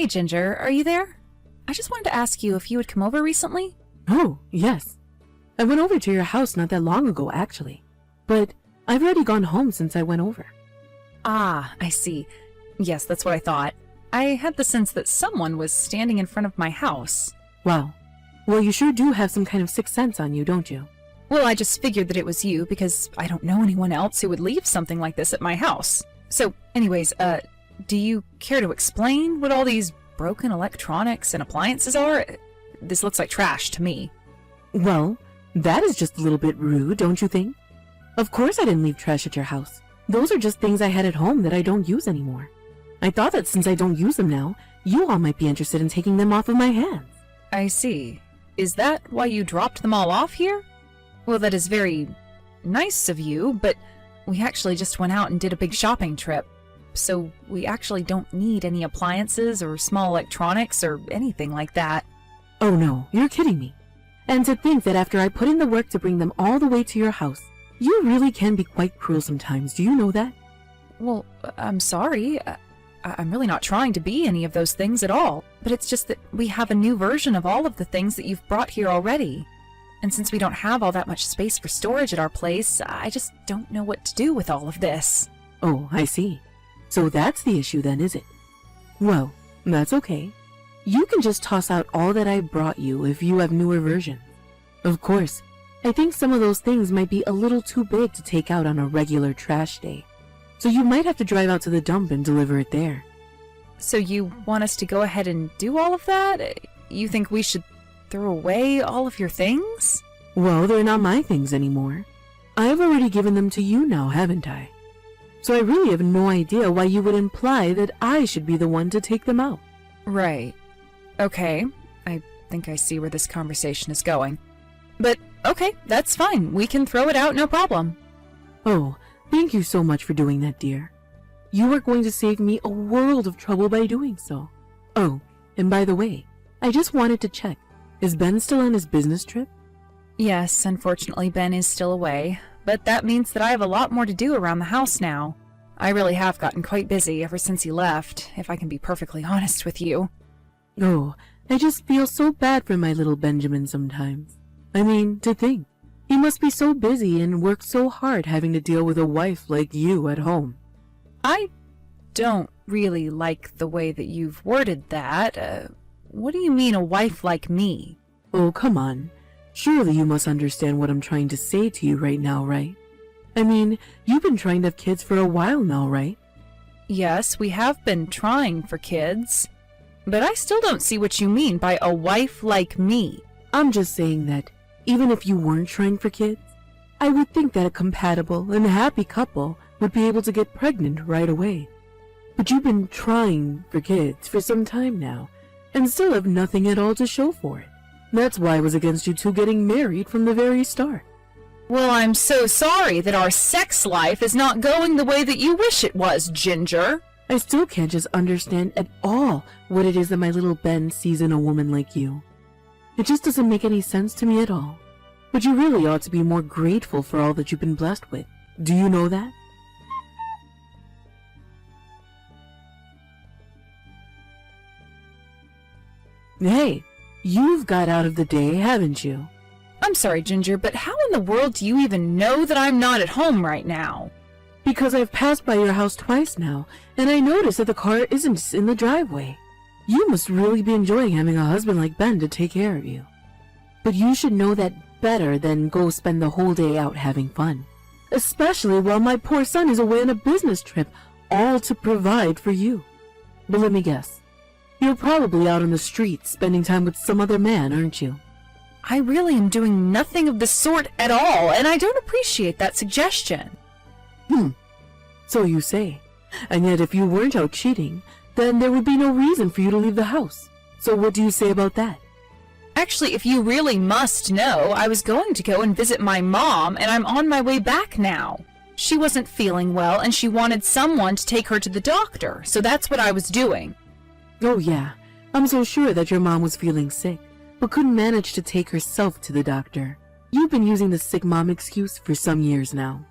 Hey Ginger, are you there? I just wanted to ask you if you had come over recently? Oh, yes. I went over to your house not that long ago, actually. But I've already gone home since I went over. Ah, I see. Yes, that's what I thought. I had the sense that someone was standing in front of my house. Wow. Well, you sure do have some kind of sixth sense on you, don't you? Well, I just figured that it was you because I don't know anyone else who would leave something like this at my house. So, anyways, do you care to explain what all these broken electronics and appliances are? This looks like trash to me. Well, that is just a little bit rude, don't you think? Of course I didn't leave trash at your house. Those are just things I had at home that I don't use anymore. I thought that since I don't use them now, you all might be interested in taking them off of my hands. I see. Is that why you dropped them all off here? Well, that is very nice of you, but we actually just went out and did a big shopping trip. So we actually don't need any appliances or small electronics or anything like that. Oh no, you're kidding me. And to think that after I put in the work to bring them all the way to your house, you really can be quite cruel sometimes, do you know that? Well, I'm sorry. I'm really not trying to be any of those things at all, but it's just that we have a new version of all of the things that you've brought here already. And since we don't have all that much space for storage at our place, I just don't know what to do with all of this. Oh, I see. So that's the issue then, is it? Well, that's okay. You can just toss out all that I brought you if you have newer versions. Of course, I think some of those things might be a little too big to take out on a regular trash day. So you might have to drive out to the dump and deliver it there. So you want us to go ahead and do all of that? You think we should throw away all of your things? Well, they're not my things anymore. I've already given them to you now, haven't I? So I really have no idea why you would imply that I should be the one to take them out. Right. Okay. I think I see where this conversation is going. But, okay, that's fine. We can throw it out, no problem. Oh, thank you so much for doing that, dear. You are going to save me a world of trouble by doing so. Oh, and by the way, I just wanted to check. Is Ben still on his business trip? Yes, unfortunately Ben is still away, but that means that I have a lot more to do around the house now. I really have gotten quite busy ever since he left, if I can be perfectly honest with you. Oh, I just feel so bad for my little Benjamin sometimes. I mean, to think, he must be so busy and work so hard having to deal with a wife like you at home. I don't really like the way that you've worded that. What do you mean, a wife like me? Oh, come on. Surely you must understand what I'm trying to say to you right now, right? I mean, you've been trying to have kids for a while now, right? Yes, we have been trying for kids. But I still don't see what you mean by a wife like me. I'm just saying that, even if you weren't trying for kids, I would think that a compatible and happy couple would be able to get pregnant right away. But you've been trying for kids for some time now, and still have nothing at all to show for it. That's why I was against you two getting married from the very start. Well, I'm so sorry that our sex life is not going the way that you wish it was, Ginger. I still can't just understand at all what it is that my little Ben sees in a woman like you. It just doesn't make any sense to me at all. But you really ought to be more grateful for all that you've been blessed with. Do you know that? Hey, you've got out of the day, haven't you? I'm sorry, Ginger, but how in the world do you even know that I'm not at home right now? Because I've passed by your house twice now, and I noticed that the car isn't in the driveway. You must really be enjoying having a husband like Ben to take care of you. But you should know that better than go spend the whole day out having fun. Especially while my poor son is away on a business trip, all to provide for you. But let me guess. You're probably out on the streets spending time with some other man, aren't you? I really am doing nothing of the sort at all, and I don't appreciate that suggestion. So you say. And yet if you weren't out cheating, then there would be no reason for you to leave the house. So what do you say about that? Actually, if you really must know, I was going to go and visit my mom, and I'm on my way back now. She wasn't feeling well, and she wanted someone to take her to the doctor, so that's what I was doing. Oh yeah, I'm so sure that your mom was feeling sick, but couldn't manage to take herself to the doctor. You've been using the sick mom excuse for some years now.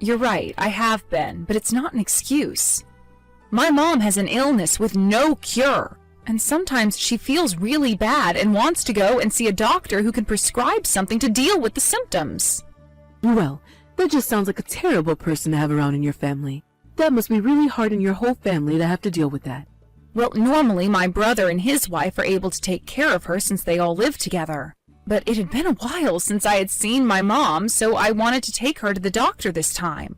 You're right, I have been, but it's not an excuse. My mom has an illness with no cure. And sometimes she feels really bad and wants to go and see a doctor who can prescribe something to deal with the symptoms. Well, that just sounds like a terrible person to have around in your family. That must be really hard on your whole family to have to deal with that. Well, normally my brother and his wife are able to take care of her since they all live together. But it had been a while since I had seen my mom, so I wanted to take her to the doctor this time.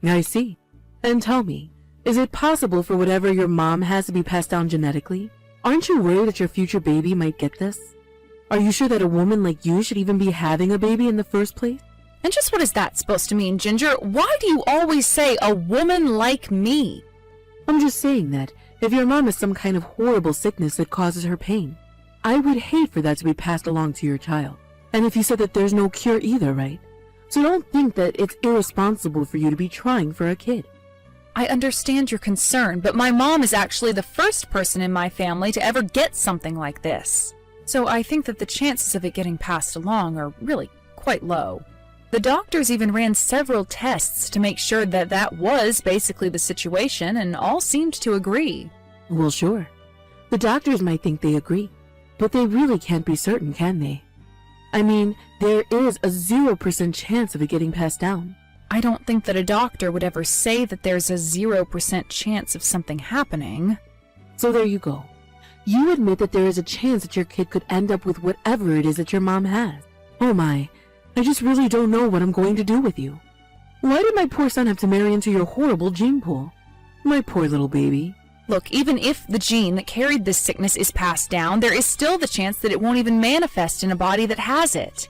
I see. And tell me, is it possible for whatever your mom has to be passed down genetically? Aren't you worried that your future baby might get this? Are you sure that a woman like you should even be having a baby in the first place? And just what is that supposed to mean, Ginger? Why do you always say a woman like me? I'm just saying that if your mom has some kind of horrible sickness that causes her pain, I would hate for that to be passed along to your child. And if you said that there's no cure either, right? So don't think that it's irresponsible for you to be trying for a kid. I understand your concern, but my mom is actually the first person in my family to ever get something like this. So I think that the chances of it getting passed along are really quite low. The doctors even ran several tests to make sure that that was basically the situation, and all seemed to agree. Well, sure. The doctors might think they agree, but they really can't be certain, can they? I mean, there is a 0% chance of it getting passed down. I don't think that a doctor would ever say that there's a 0% chance of something happening. So there you go. You admit that there is a chance that your kid could end up with whatever it is that your mom has. Oh my, I just really don't know what I'm going to do with you. Why did my poor son have to marry into your horrible gene pool? My poor little baby. Look, even if the gene that carried this sickness is passed down, there is still the chance that it won't even manifest in a body that has it.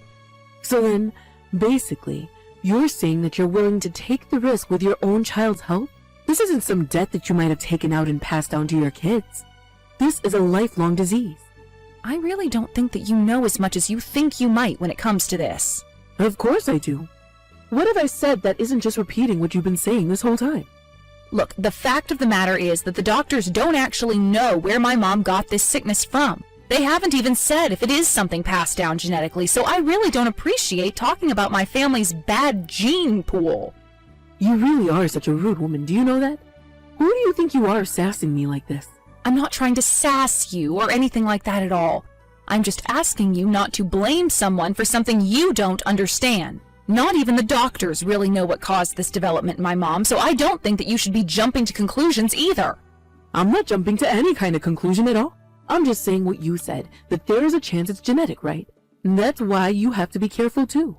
So then, basically, you're saying that you're willing to take the risk with your own child's health? This isn't some debt that you might have taken out and passed down to your kids. This is a lifelong disease. I really don't think that you know as much as you think you might when it comes to this. Of course I do. What have I said that isn't just repeating what you've been saying this whole time? Look, the fact of the matter is that the doctors don't actually know where my mom got this sickness from. They haven't even said if it is something passed down genetically, so I really don't appreciate talking about my family's bad gene pool. You really are such a rude woman, do you know that? Who do you think you are sassing me like this? I'm not trying to sass you or anything like that at all. I'm just asking you not to blame someone for something you don't understand. Not even the doctors really know what caused this development in my mom, so I don't think that you should be jumping to conclusions either. I'm not jumping to any kind of conclusion at all. I'm just saying what you said, that there is a chance it's genetic, right? And that's why you have to be careful too.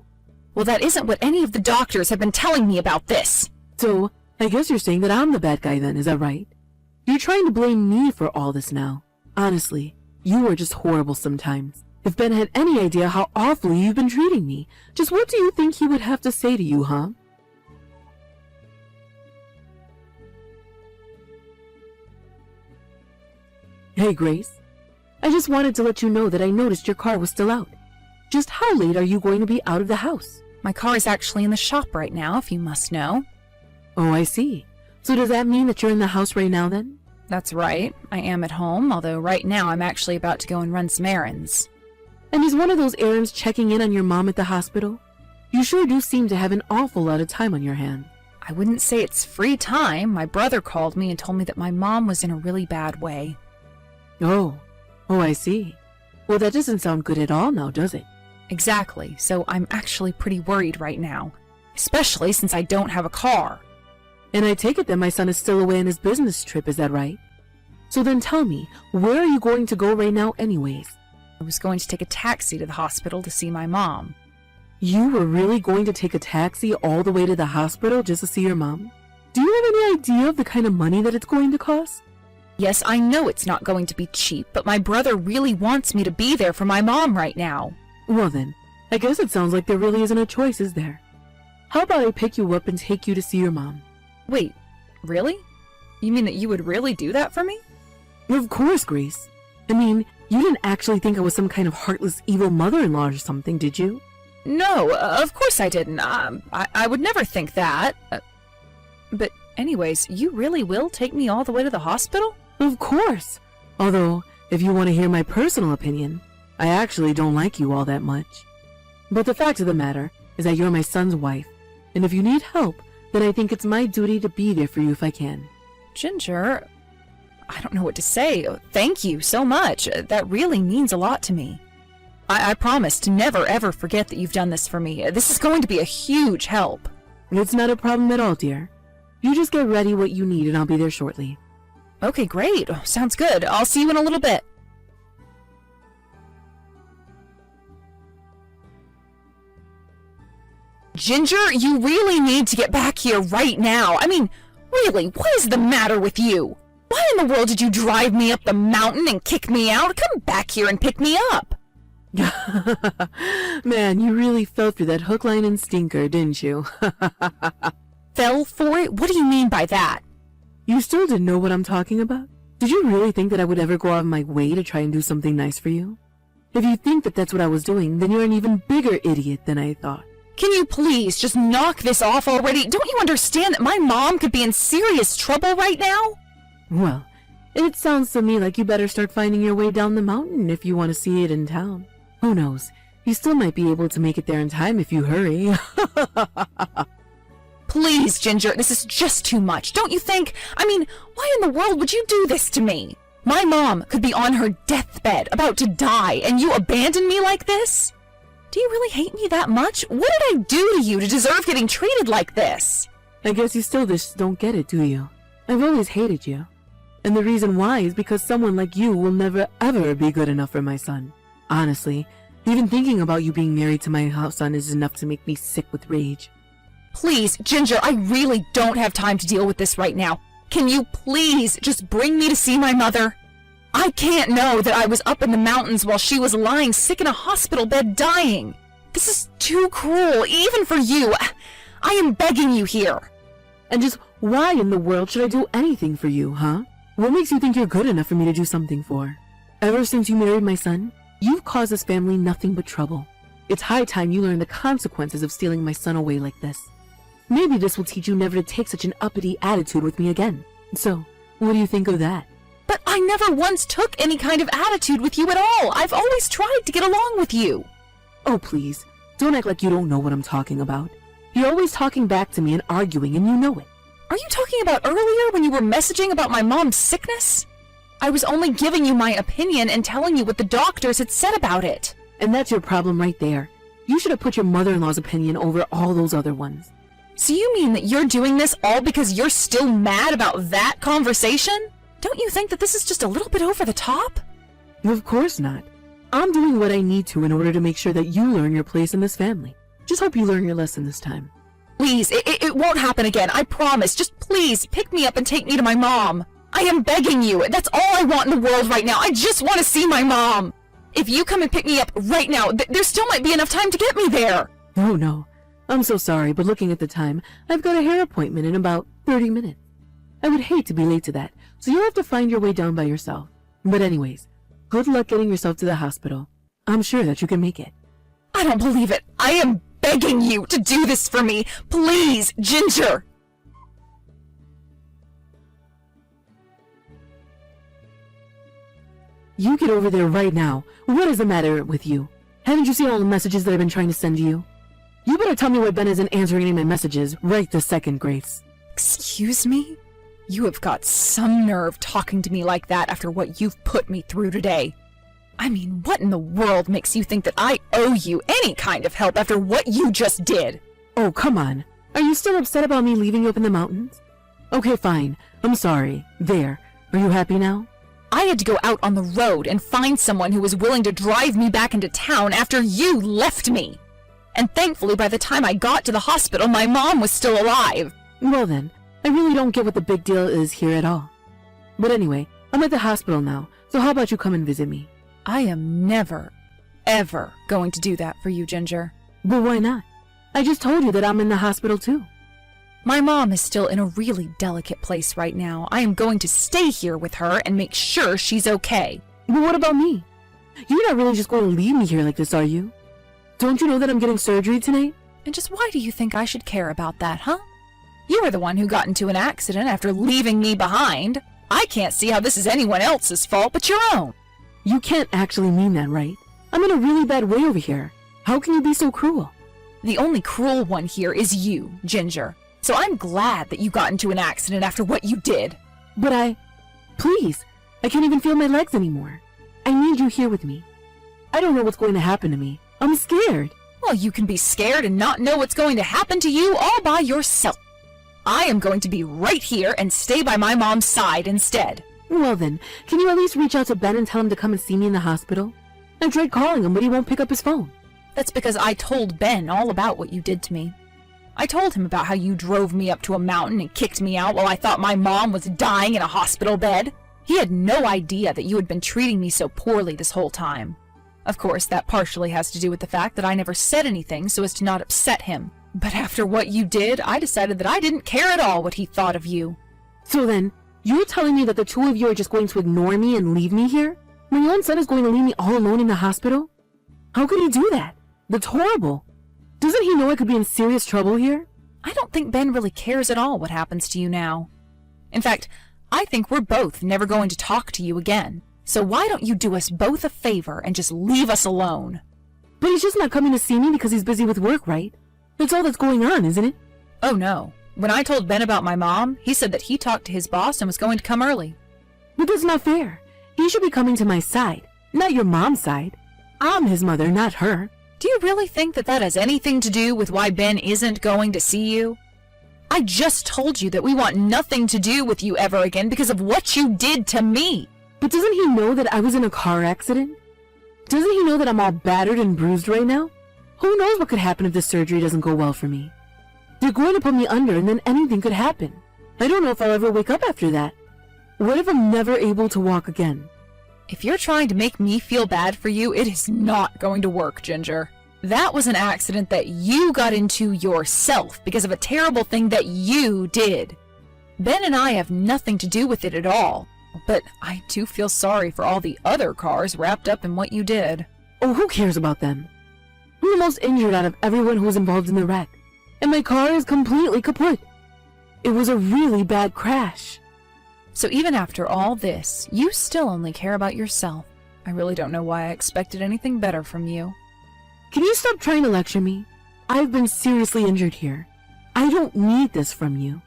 Well, that isn't what any of the doctors have been telling me about this. So, I guess you're saying that I'm the bad guy then, is that right? You're trying to blame me for all this now. Honestly, you are just horrible sometimes. If Ben had any idea how awfully you've been treating me, just what do you think he would have to say to you, huh? Hey, Grace. I just wanted to let you know that I noticed your car was still out. Just how late are you going to be out of the house? My car is actually in the shop right now, if you must know. Oh, I see. So does that mean that you're in the house right now then? That's right. I am at home, although right now I'm actually about to go and run some errands. And is one of those errands checking in on your mom at the hospital? You sure do seem to have an awful lot of time on your hands. I wouldn't say it's free time. My brother called me and told me that my mom was in a really bad way. Oh, I see. Well, that doesn't sound good at all now, does it? Exactly, so I'm actually pretty worried right now. Especially since I don't have a car. And I take it that my son is still away on his business trip, is that right? So then tell me, where are you going to go right now anyways? I was going to take a taxi to the hospital to see my mom. You were really going to take a taxi all the way to the hospital just to see your mom? Do you have any idea of the kind of money that it's going to cost? Yes, I know it's not going to be cheap, but my brother really wants me to be there for my mom right now. Well then, I guess it sounds like there really isn't a choice, is there? How about I pick you up and take you to see your mom? Wait, really? You mean that you would really do that for me? Of course, Grace. I mean, you didn't actually think I was some kind of heartless evil mother-in-law or something, did you? No, of course I didn't. I would never think that. But anyways, you really will take me all the way to the hospital? Of course. Although, if you want to hear my personal opinion, I actually don't like you all that much. But the fact of the matter is that you're my son's wife, and if you need help, then I think it's my duty to be there for you if I can. Ginger, I don't know what to say. Thank you so much. That really means a lot to me. I promise to never ever forget that you've done this for me. This is going to be a huge help. It's not a problem at all, dear. You just get ready what you need and I'll be there shortly. Okay, great. Sounds good. I'll see you in a little bit. Ginger, you really need to get back here right now. I mean, really, what is the matter with you? Why in the world did you drive me up the mountain and kick me out? Come back here and pick me up. Man, you really fell for that hook, line, and stinker, didn't you? Fell for it? What do you mean by that? You still didn't know what I'm talking about? Did you really think that I would ever go out of my way to try and do something nice for you? If you think that that's what I was doing, then you're an even bigger idiot than I thought. Can you please just knock this off already? Don't you understand that my mom could be in serious trouble right now? Well, it sounds to me like you better start finding your way down the mountain if you want to see it in town. Who knows? You still might be able to make it there in time if you hurry. Please, Ginger, this is just too much, don't you think? I mean, why in the world would you do this to me? My mom could be on her deathbed, about to die, and you abandon me like this? Do you really hate me that much? What did I do to you to deserve getting treated like this? I guess you still just don't get it, do you? I've always hated you. And the reason why is because someone like you will never ever be good enough for my son. Honestly, even thinking about you being married to my son is enough to make me sick with rage. Please, Ginger, I really don't have time to deal with this right now. Can you please just bring me to see my mother? I can't know that I was up in the mountains while she was lying sick in a hospital bed dying. This is too cruel, even for you. I am begging you here. And just why in the world should I do anything for you, huh? What makes you think you're good enough for me to do something for? Ever since you married my son, you've caused this family nothing but trouble. It's high time you learn the consequences of stealing my son away like this. Maybe this will teach you never to take such an uppity attitude with me again. So, what do you think of that? But I never once took any kind of attitude with you at all. I've always tried to get along with you. Oh, please, don't act like you don't know what I'm talking about. You're always talking back to me and arguing, and you know it. Are you talking about earlier when you were messaging about my mom's sickness? I was only giving you my opinion and telling you what the doctors had said about it. And that's your problem right there. You should have put your mother-in-law's opinion over all those other ones. So you mean that you're doing this all because you're still mad about that conversation? Don't you think that this is just a little bit over the top? Of course not. I'm doing what I need to in order to make sure that you learn your place in this family. Just hope you learn your lesson this time. Please, it won't happen again, I promise. Just please, pick me up and take me to my mom. I am begging you. That's all I want in the world right now. I just want to see my mom. If you come and pick me up right now, there still might be enough time to get me there. Oh, no. I'm so sorry, but looking at the time, I've got a hair appointment in about 30 minutes. I would hate to be late to that, so you'll have to find your way down by yourself. But anyways, good luck getting yourself to the hospital. I'm sure that you can make it. I don't believe it. I am begging you to do this for me. Please, Ginger. You get over there right now. What is the matter with you? Haven't you seen all the messages that I've been trying to send you? You better tell me why Ben isn't answering any of my messages right this second, Grace. Excuse me? You have got some nerve talking to me like that after what you've put me through today. I mean, what in the world makes you think that I owe you any kind of help after what you just did? Oh, come on. Are you still upset about me leaving you up in the mountains? Okay, fine. I'm sorry. There. Are you happy now? I had to go out on the road and find someone who was willing to drive me back into town after you left me. And thankfully, by the time I got to the hospital, my mom was still alive. Well then, I really don't get what the big deal is here at all. But anyway, I'm at the hospital now, so how about you come and visit me? I am never, ever going to do that for you, Ginger. But why not? I just told you that I'm in the hospital too. My mom is still in a really delicate place right now. I am going to stay here with her and make sure she's okay. But what about me? You're not really just going to leave me here like this, are you? Don't you know that I'm getting surgery tonight? And just why do you think I should care about that, huh? You were the one who got into an accident after leaving me behind. I can't see how this is anyone else's fault but your own. You can't actually mean that, right? I'm in a really bad way over here. How can you be so cruel? The only cruel one here is you, Ginger. So I'm glad that you got into an accident after what you did. But Please, I can't even feel my legs anymore. I need you here with me. I don't know what's going to happen to me. I'm scared. Well, you can be scared and not know what's going to happen to you all by yourself. I am going to be right here and stay by my mom's side instead. Well then, can you at least reach out to Ben and tell him to come and see me in the hospital? I tried calling him, but he won't pick up his phone. That's because I told Ben all about what you did to me. I told him about how you drove me up to a mountain and kicked me out while I thought my mom was dying in a hospital bed. He had no idea that you had been treating me so poorly this whole time. Of course, that partially has to do with the fact that I never said anything so as to not upset him. But after what you did, I decided that I didn't care at all what he thought of you. So then, you're telling me that the two of you are just going to ignore me and leave me here? My own son is going to leave me all alone in the hospital? How could he do that? That's horrible. Doesn't he know I could be in serious trouble here? I don't think Ben really cares at all what happens to you now. In fact, I think we're both never going to talk to you again. So why don't you do us both a favor and just leave us alone? But he's just not coming to see me because he's busy with work, right? That's all that's going on, isn't it? Oh no. When I told Ben about my mom, he said that he talked to his boss and was going to come early. But that's not fair. He should be coming to my side, not your mom's side. I'm his mother, not her. Do you really think that that has anything to do with why Ben isn't going to see you? I just told you that we want nothing to do with you ever again because of what you did to me. But doesn't he know that I was in a car accident? Doesn't he know that I'm all battered and bruised right now? Who knows what could happen if this surgery doesn't go well for me? They're going to put me under and then anything could happen. I don't know if I'll ever wake up after that. What if I'm never able to walk again? If you're trying to make me feel bad for you, it is not going to work, Ginger. That was an accident that you got into yourself because of a terrible thing that you did. Ben and I have nothing to do with it at all, but I do feel sorry for all the other cars wrapped up in what you did. Oh, who cares about them? I'm the most injured out of everyone who was involved in the wreck, and my car is completely kaput. It was a really bad crash. So even after all this, you still only care about yourself. I really don't know why I expected anything better from you. Can you stop trying to lecture me? I've been seriously injured here. I don't need this from you.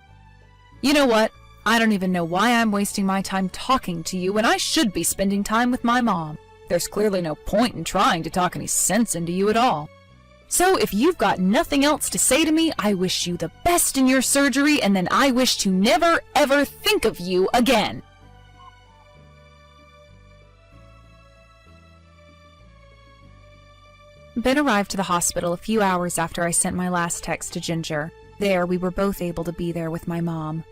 You know what? I don't even know why I'm wasting my time talking to you when I should be spending time with my mom. There's clearly no point in trying to talk any sense into you at all. So if you've got nothing else to say to me, I wish you the best in your surgery, and then I wish to never ever think of you again. Ben arrived to the hospital a few hours after I sent my last text to Ginger. There, we were both able to be there with my mom.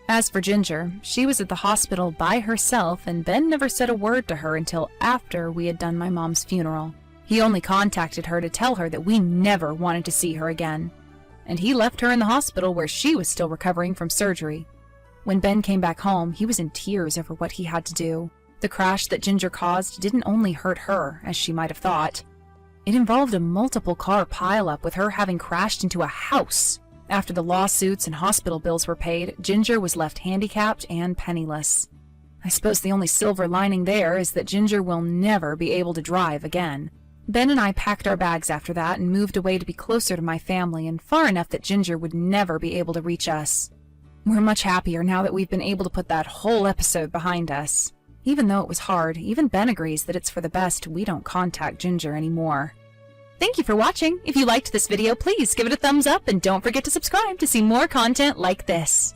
As for Ginger, she was at the hospital by herself, and Ben never said a word to her until after we had done my mom's funeral. He only contacted her to tell her that we never wanted to see her again. And he left her in the hospital where she was still recovering from surgery. When Ben came back home, he was in tears over what he had to do. The crash that Ginger caused didn't only hurt her, as she might have thought. It involved a multiple-car pileup with her having crashed into a house. After the lawsuits and hospital bills were paid, Ginger was left handicapped and penniless. I suppose the only silver lining there is that Ginger will never be able to drive again. Ben and I packed our bags after that and moved away to be closer to my family and far enough that Ginger would never be able to reach us. We're much happier now that we've been able to put that whole episode behind us. Even though it was hard, even Ben agrees that it's for the best we don't contact Ginger anymore. Thank you for watching. If you liked this video, please give it a thumbs up and don't forget to subscribe to see more content like this.